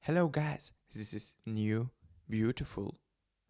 Hello guys, this is new, beautiful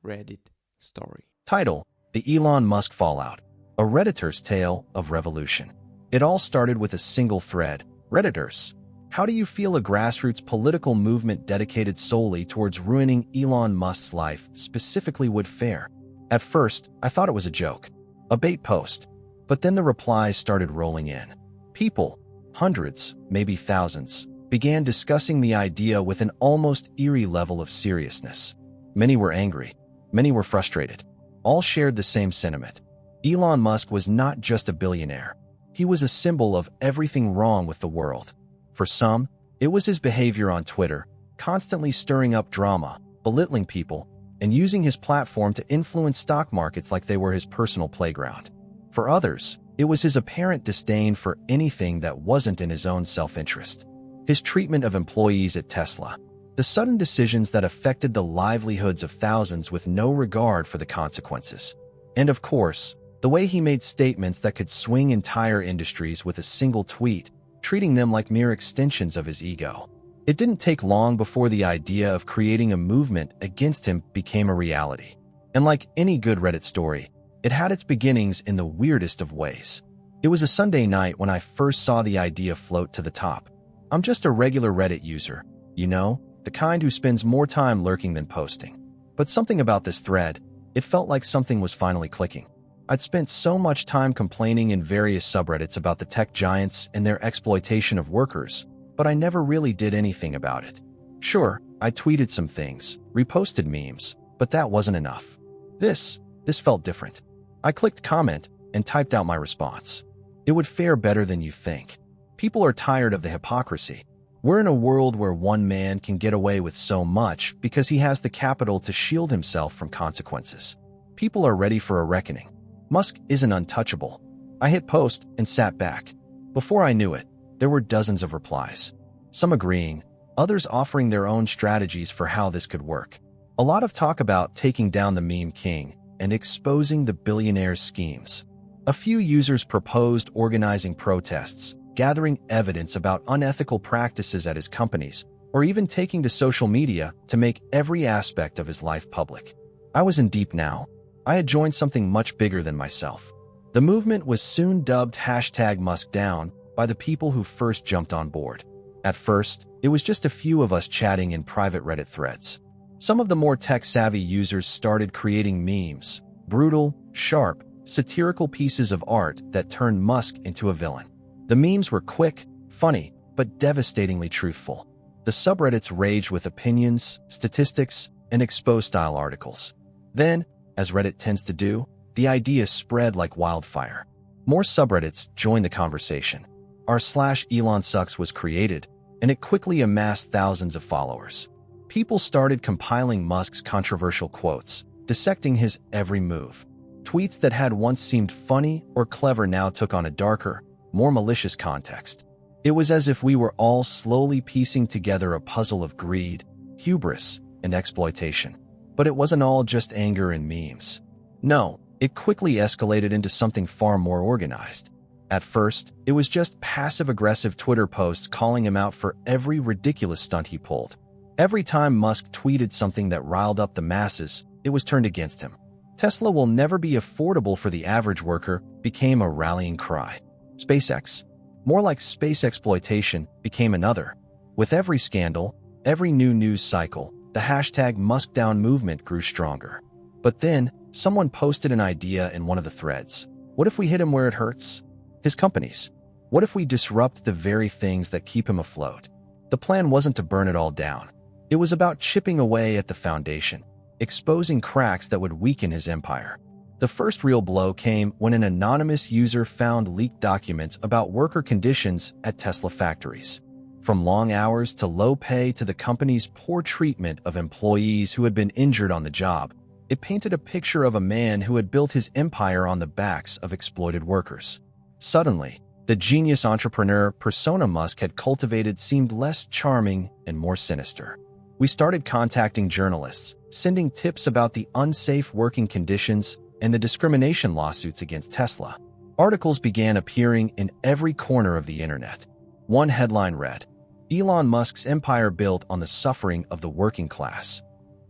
Reddit story. Title: The Elon Musk Fallout, a Redditor's Tale of Revolution. It all started with a single thread. Redditors, how do you feel a grassroots political movement dedicated solely towards ruining Elon Musk's life specifically would fare? At first, I thought it was a joke, a bait post, but then the replies started rolling in. People, hundreds, maybe thousands, began discussing the idea with an almost eerie level of seriousness. Many were angry, many were frustrated. All shared the same sentiment. Elon Musk was not just a billionaire. He was a symbol of everything wrong with the world. For some, it was his behavior on Twitter, constantly stirring up drama, belittling people, and using his platform to influence stock markets like they were his personal playground. For others, it was his apparent disdain for anything that wasn't in his own self-interest. His treatment of employees at Tesla, the sudden decisions that affected the livelihoods of thousands with no regard for the consequences. And of course, the way he made statements that could swing entire industries with a single tweet, treating them like mere extensions of his ego. It didn't take long before the idea of creating a movement against him became a reality. And like any good Reddit story, it had its beginnings in the weirdest of ways. It was a Sunday night when I first saw the idea float to the top. I'm just a regular Reddit user, you know, the kind who spends more time lurking than posting. But something about this thread, it felt like something was finally clicking. I'd spent so much time complaining in various subreddits about the tech giants and their exploitation of workers, but I never really did anything about it. Sure, I tweeted some things, reposted memes, but that wasn't enough. This felt different. I clicked comment and typed out my response. It would fare better than you think. People are tired of the hypocrisy. We're in a world where one man can get away with so much because he has the capital to shield himself from consequences. People are ready for a reckoning. Musk isn't untouchable. I hit post and sat back. Before I knew it, there were dozens of replies. Some agreeing, others offering their own strategies for how this could work. A lot of talk about taking down the meme king and exposing the billionaire's schemes. A few users proposed organizing protests, gathering evidence about unethical practices at his companies, or even taking to social media to make every aspect of his life public. I was in deep now. I had joined something much bigger than myself. The movement was soon dubbed #MuskDown by the people who first jumped on board. At first, it was just a few of us chatting in private Reddit threads. Some of the more tech-savvy users started creating memes, brutal, sharp, satirical pieces of art that turned Musk into a villain. The memes were quick, funny, but devastatingly truthful. The subreddits raged with opinions, statistics, and expose-style articles. Then, as Reddit tends to do, the idea spread like wildfire. More subreddits joined the conversation. r/Elon Sucks was created, and it quickly amassed thousands of followers. People started compiling Musk's controversial quotes, dissecting his every move. Tweets that had once seemed funny or clever now took on a darker, more malicious context. It was as if we were all slowly piecing together a puzzle of greed, hubris, and exploitation. But it wasn't all just anger and memes. No, it quickly escalated into something far more organized. At first, it was just passive-aggressive Twitter posts calling him out for every ridiculous stunt he pulled. Every time Musk tweeted something that riled up the masses, it was turned against him. Tesla will never be affordable for the average worker became a rallying cry. SpaceX, more like space exploitation, became another. With every scandal, every new news cycle, the #MuskDown movement grew stronger. But then, someone posted an idea in one of the threads. What if we hit him where it hurts? His companies. What if we disrupt the very things that keep him afloat? The plan wasn't to burn it all down. It was about chipping away at the foundation, exposing cracks that would weaken his empire. The first real blow came when an anonymous user found leaked documents about worker conditions at Tesla factories. From long hours to low pay to the company's poor treatment of employees who had been injured on the job, it painted a picture of a man who had built his empire on the backs of exploited workers. Suddenly, the genius entrepreneur persona Musk had cultivated seemed less charming and more sinister. We started contacting journalists, sending tips about the unsafe working conditions and the discrimination lawsuits against Tesla. Articles began appearing in every corner of the internet. One headline read, Elon Musk's empire built on the suffering of the working class.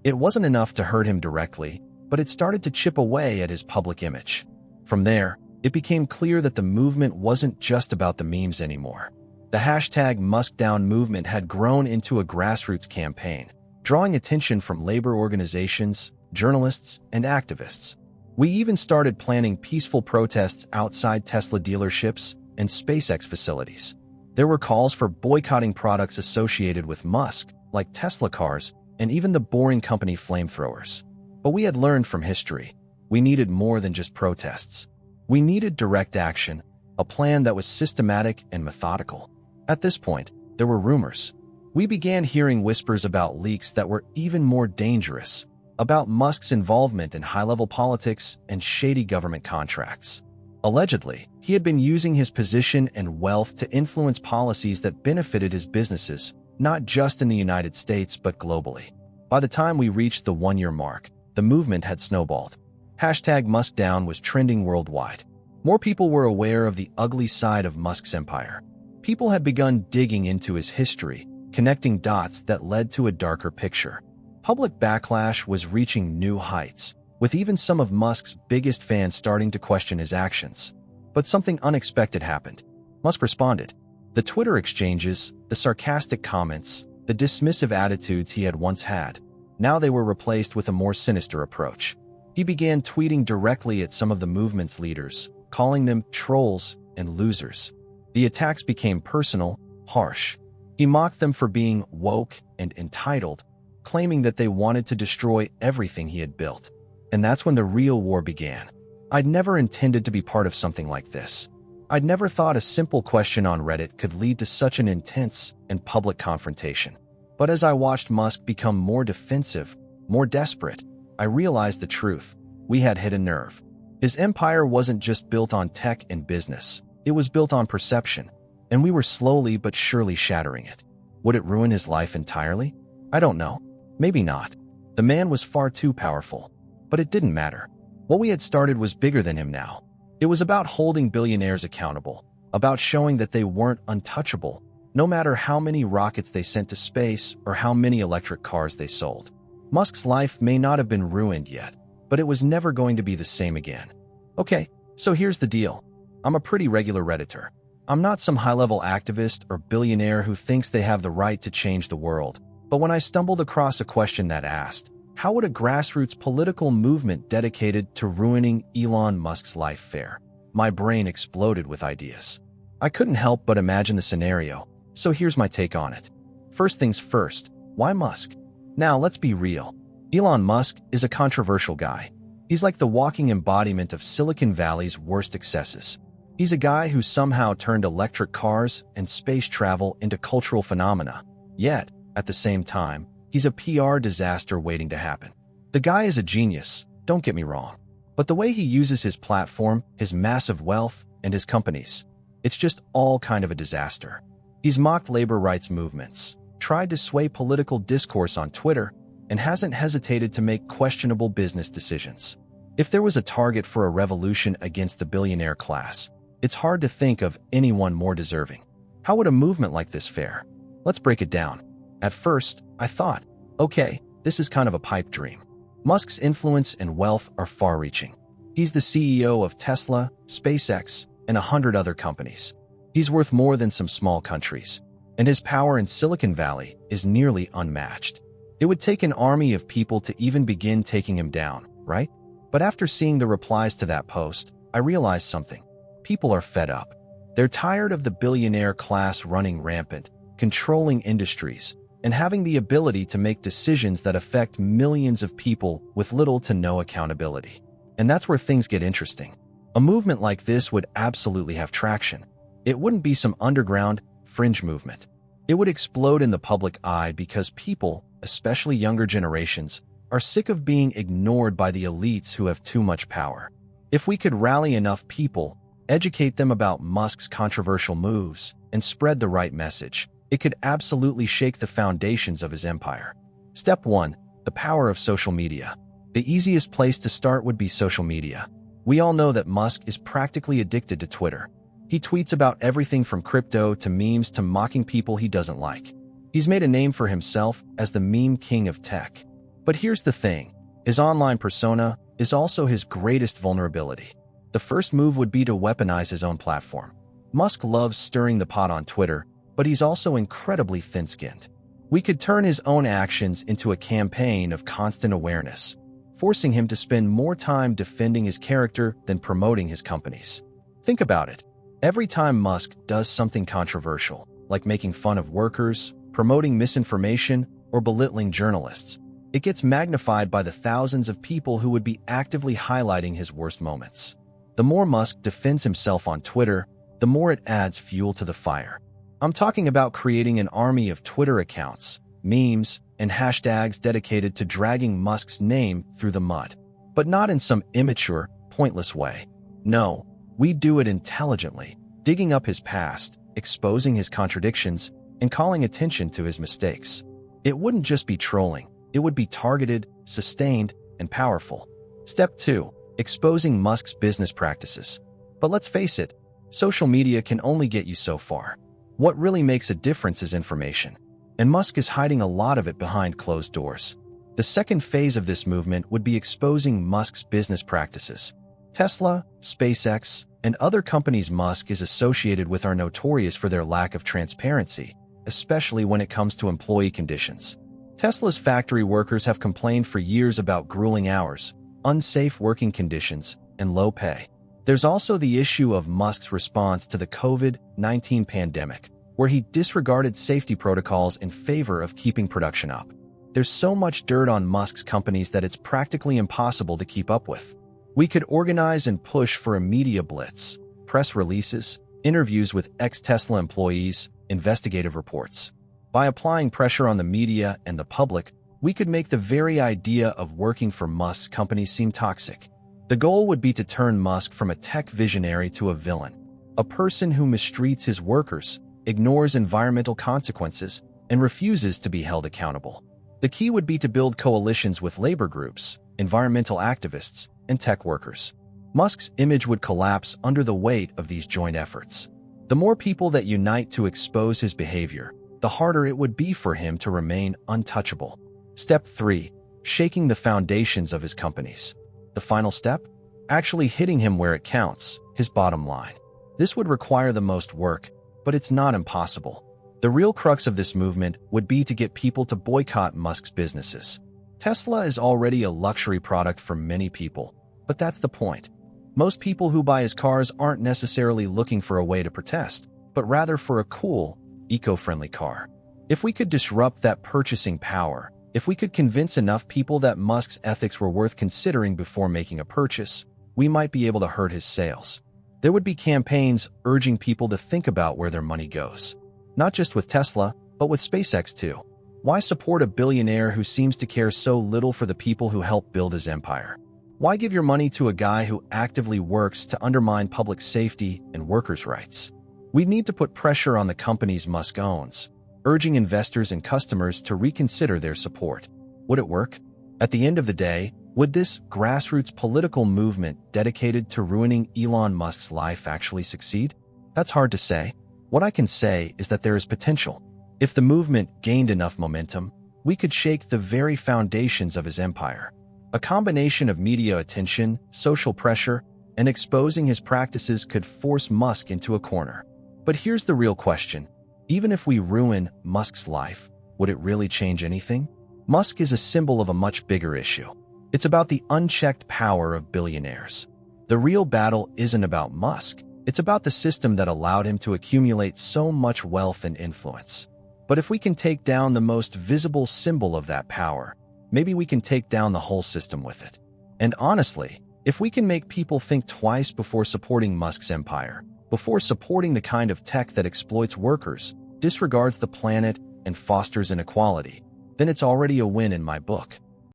It wasn't enough to hurt him directly, but it started to chip away at his public image. From there, it became clear that the movement wasn't just about the memes anymore. The hashtag #MuskDown movement had grown into a grassroots campaign, drawing attention from labor organizations, journalists, and activists. We even started planning peaceful protests outside Tesla dealerships and SpaceX facilities. There were calls for boycotting products associated with Musk, like Tesla cars, and even the Boring Company flamethrowers. But we had learned from history. We needed more than just protests. We needed direct action, a plan that was systematic and methodical. At this point, there were rumors. We began hearing whispers about leaks that were even more dangerous, about Musk's involvement in high-level politics and shady government contracts. Allegedly, he had been using his position and wealth to influence policies that benefited his businesses, not just in the United States but globally. By the time we reached the one-year mark, the movement had snowballed. Hashtag #MuskDown was trending worldwide. More people were aware of the ugly side of Musk's empire. People had begun digging into his history, connecting dots that led to a darker picture. Public backlash was reaching new heights, with even some of Musk's biggest fans starting to question his actions. But something unexpected happened. Musk responded. The Twitter exchanges, the sarcastic comments, the dismissive attitudes he had once had, now they were replaced with a more sinister approach. He began tweeting directly at some of the movement's leaders, calling them trolls and losers. The attacks became personal, harsh. He mocked them for being woke and entitled, claiming that they wanted to destroy everything he had built. And that's when the real war began. I'd never intended to be part of something like this. I'd never thought a simple question on Reddit could lead to such an intense and public confrontation. But as I watched Musk become more defensive, more desperate, I realized the truth. We had hit a nerve. His empire wasn't just built on tech and business. It was built on perception, and we were slowly but surely shattering it. Would it ruin his life entirely? I don't know. Maybe not. The man was far too powerful. But it didn't matter. What we had started was bigger than him now. It was about holding billionaires accountable, about showing that they weren't untouchable, no matter how many rockets they sent to space or how many electric cars they sold. Musk's life may not have been ruined yet, but it was never going to be the same again. Okay, so here's the deal. I'm a pretty regular Redditor. I'm not some high-level activist or billionaire who thinks they have the right to change the world. But when I stumbled across a question that asked, how would a grassroots political movement dedicated to ruining Elon Musk's life fare? My brain exploded with ideas. I couldn't help but imagine the scenario, so here's my take on it. First things first, why Musk? Now, let's be real. Elon Musk is a controversial guy. He's like the walking embodiment of Silicon Valley's worst excesses. He's a guy who somehow turned electric cars and space travel into cultural phenomena. Yet, at the same time, he's a PR disaster waiting to happen. The guy is a genius, don't get me wrong. But the way he uses his platform, his massive wealth, and his companies, it's just all kind of a disaster. He's mocked labor rights movements, tried to sway political discourse on Twitter, and hasn't hesitated to make questionable business decisions. If there was a target for a revolution against the billionaire class, it's hard to think of anyone more deserving. How would a movement like this fare? Let's break it down. At first, I thought, okay, this is kind of a pipe dream. Musk's influence and wealth are far-reaching. He's the CEO of Tesla, SpaceX, and 100 other companies. He's worth more than some small countries, and his power in Silicon Valley is nearly unmatched. It would take an army of people to even begin taking him down, right? But after seeing the replies to that post, I realized something. People are fed up. They're tired of the billionaire class running rampant, controlling industries, and having the ability to make decisions that affect millions of people with little to no accountability. And that's where things get interesting. A movement like this would absolutely have traction. It wouldn't be some underground, fringe movement. It would explode in the public eye because people, especially younger generations, are sick of being ignored by the elites who have too much power. If we could rally enough people, educate them about Musk's controversial moves, and spread the right message, it could absolutely shake the foundations of his empire. Step 1. The power of social media. The easiest place to start would be social media. We all know that Musk is practically addicted to Twitter. He tweets about everything from crypto to memes to mocking people he doesn't like. He's made a name for himself as the meme king of tech. But here's the thing. His online persona is also his greatest vulnerability. The first move would be to weaponize his own platform. Musk loves stirring the pot on Twitter, but he's also incredibly thin-skinned. We could turn his own actions into a campaign of constant awareness, forcing him to spend more time defending his character than promoting his companies. Think about it. Every time Musk does something controversial, like making fun of workers, promoting misinformation, or belittling journalists, it gets magnified by the thousands of people who would be actively highlighting his worst moments. The more Musk defends himself on Twitter, the more it adds fuel to the fire. I'm talking about creating an army of Twitter accounts, memes, and hashtags dedicated to dragging Musk's name through the mud. But not in some immature, pointless way. No, we do it intelligently, digging up his past, exposing his contradictions, and calling attention to his mistakes. It wouldn't just be trolling, it would be targeted, sustained, and powerful. Step 2. Exposing Musk's business practices. But let's face it, social media can only get you so far. What really makes a difference is information, and Musk is hiding a lot of it behind closed doors. The second phase of this movement would be exposing Musk's business practices. Tesla, SpaceX, and other companies Musk is associated with are notorious for their lack of transparency, especially when it comes to employee conditions. Tesla's factory workers have complained for years about grueling hours, unsafe working conditions, and low pay. There's also the issue of Musk's response to the COVID-19 pandemic, where he disregarded safety protocols in favor of keeping production up. There's so much dirt on Musk's companies that it's practically impossible to keep up with. We could organize and push for a media blitz, press releases, interviews with ex-Tesla employees, investigative reports. By applying pressure on the media and the public, we could make the very idea of working for Musk's company seem toxic. The goal would be to turn Musk from a tech visionary to a villain, a person who mistreats his workers, ignores environmental consequences, and refuses to be held accountable. The key would be to build coalitions with labor groups, environmental activists, and tech workers. Musk's image would collapse under the weight of these joint efforts. The more people that unite to expose his behavior, the harder it would be for him to remain untouchable. Step 3. Shaking the foundations of his companies. The final step? Actually hitting him where it counts, his bottom line. This would require the most work, but it's not impossible. The real crux of this movement would be to get people to boycott Musk's businesses. Tesla is already a luxury product for many people, but that's the point. Most people who buy his cars aren't necessarily looking for a way to protest, but rather for a cool, eco-friendly car. If we could disrupt that purchasing power, if we could convince enough people that Musk's ethics were worth considering before making a purchase, we might be able to hurt his sales. There would be campaigns urging people to think about where their money goes. Not just with Tesla, but with SpaceX too. Why support a billionaire who seems to care so little for the people who helped build his empire? Why give your money to a guy who actively works to undermine public safety and workers' rights? We need to put pressure on the companies Musk owns, urging investors and customers to reconsider their support. Would it work? At the end of the day, would this grassroots political movement dedicated to ruining Elon Musk's life actually succeed? That's hard to say. What I can say is that there is potential. If the movement gained enough momentum, we could shake the very foundations of his empire. A combination of media attention, social pressure, and exposing his practices could force Musk into a corner. But here's the real question. Even if we ruin Musk's life, would it really change anything? Musk is a symbol of a much bigger issue. It's about the unchecked power of billionaires. The real battle isn't about Musk. It's about the system that allowed him to accumulate so much wealth and influence. But if we can take down the most visible symbol of that power, maybe we can take down the whole system with it. And honestly, if we can make people think twice before supporting Musk's empire, before supporting the kind of tech that exploits workers, disregards the planet, and fosters inequality, then it's already a win in my book.